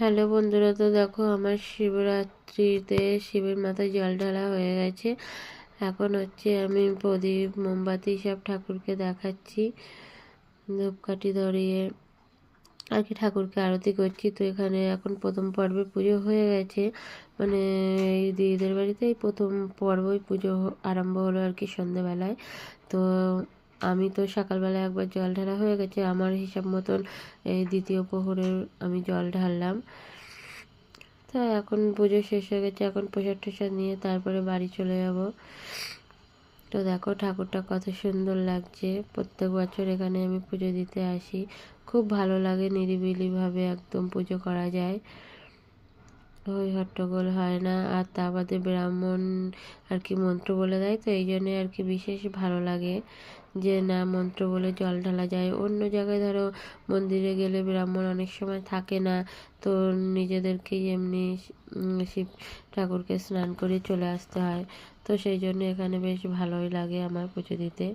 Hello বন্ধুরা, তো দেখো আমার শিবরাত্রিতে শিবের মাথায় জল ঢালা হয়ে গেছে। এখন হচ্ছে আমি প্রদীপ মোমবাতি সব ঠাকুরকে দেখাচ্ছি, ধূপকাঠি ধরিয়ে আর কি ঠাকুরকে আরতি করছি। তো এখানে এখন প্রথম পর্বে পুজো হয়ে গেছে, মানে এই দিদিদের বাড়িতে এই প্রথম পর্বই পুজো আরম্ভ হলো আর কি সন্ধ্যেবেলায়। তো আমি তো সকালবেলা একবার জল ঢালা হয়ে গেছে, আমার হিসাব মতন এই দ্বিতীয় প্রহরের আমি জল ঢাললাম। তো এখন পুজো শেষ হয়ে গেছে, এখন প্রসাদ টসাদ নিয়ে তারপরে বাড়ি চলে যাব। তো দেখো ঠাকুরটা কত সুন্দর লাগছে। প্রত্যেক বছর এখানে আমি পুজো দিতে আসি, খুব ভালো লাগে, নিরিবিলিভাবে একদম পুজো করা যায়, হই হট্টগোল হয় না। আর তা বাদে ব্রাহ্মণ আর কি মন্ত্র বলে দেয়, তো এই জন্যে আর কি বিশেষ ভালো লাগে যে না মন্ত্র বলে জল ঢালা যায়। অন্য জায়গায় ধরো মন্দিরে গেলে ব্রাহ্মণ অনেক সময় থাকে না, তো নিজেদেরকেই এমনি শিব ঠাকুরকে স্নান করে চলে আসতে হয়। তো সেই জন্য এখানে বেশ ভালোই লাগে আমার পুজো দিতে।